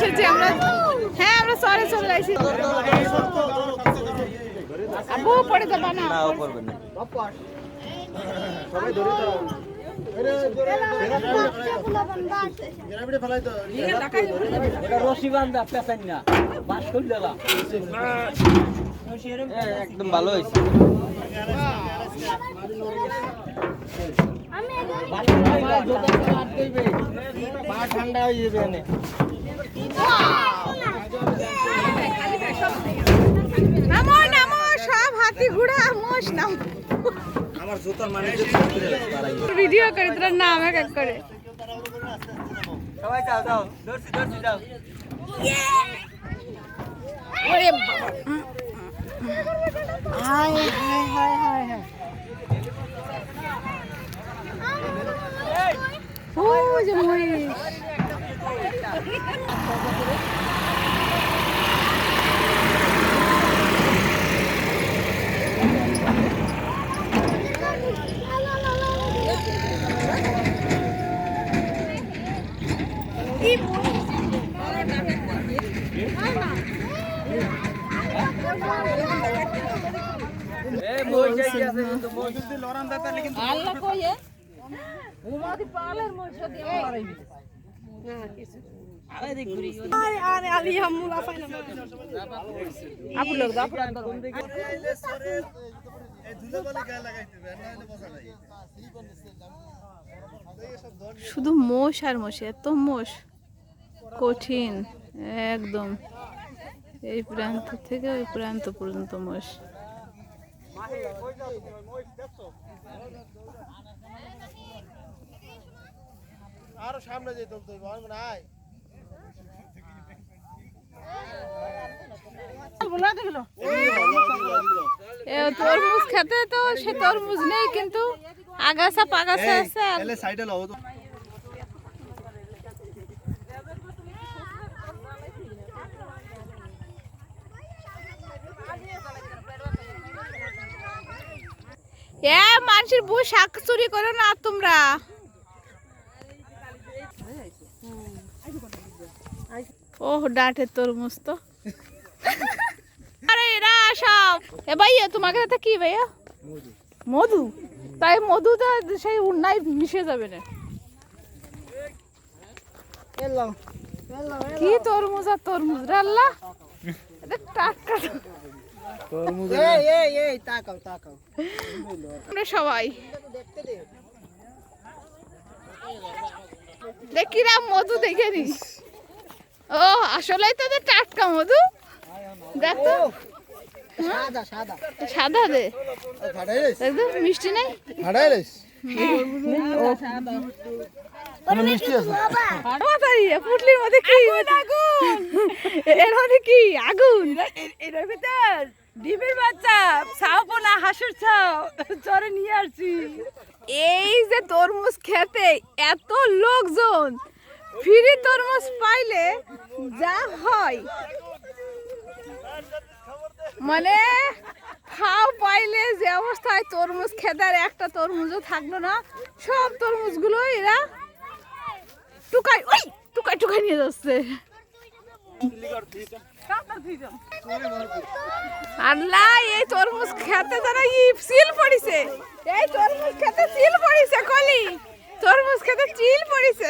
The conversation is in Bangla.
এসেছি আমরা। হ্যাঁ আমরা শহরে চলে আসি। আবু পড়ে যাবা না? না ও করবে না। সবাই ধরে দাও। রশি বান্ধা পেছান না বাস করে দিলা একদম ভালো হয়েছে। ঠান্ডা হয়ে যাবে। নামো নামো সব হাতি ঘোড়া মোষ নাম। আমার জুতার মানে ভিডিও করে তোর নাম এক এক করে। সবাই যাও যাও দর্শি দর্শি যাও। ওরে বাবা। হায় হায় হায় হায় হায়। ও যে মহিষ। শুধু মোষ আর মোষ, এত মোষ কঠিন একদম, এই প্রান্ত থেকে ওই প্রান্ত পর্যন্ত মোষ। আরো সামনে যেতে নাই তরমুজ খেতে, তো সে তরমুজ নেই কিন্তু আগাছা পাগাছা আছে। মানুষের বউ শাক চুরি করো না তোমরা। ওহ ডাঁটের তরমুজ তো। আরে এরা সব এ ভাইয়া তোমাকে হাতে কি ভাইয়া? মধু। তাই মধুটা সেই উন্নায় মিশে যাবে না। কি তরমুজ আর তরমুজ রে আল্লাহ, এটা টাটকা তরমুজ। এই তাকাও তাকাও আমরা সবাই দেখিরা মধু দেখে নিস। ও আসলেই তো টাটকা মধু, দেখ তো। সাদা সাদা সাদা দে একদম মিষ্টি নাই। পুটলির মধ্যে কি আগুন, এর মধ্যে কি আগুন, এর ভিতর ডিমের বাচ্চা ছাও না হাঁসের ছাও চরে নিয়ে আসছি। এই যে তরমুজ খেতে এত লোকজন, ফ্রি তরমুজ পাইলে যা হয়, মানে খাও পাইলে যে অবস্থায় তরমুজ খেতে আর একটা তরমুজও থাকলো না, সব তরমুজগুলো এরা টুকাই ওই টুকাই টুকাই নিয়ে যাচ্ছে। আল্লাহ এই তরমুজ খেতে যারা চিল পড়িছে, এই তরমুজ খেতে চিল পড়িছে, কলি তরমুজ খেতে চিল পড়িছে।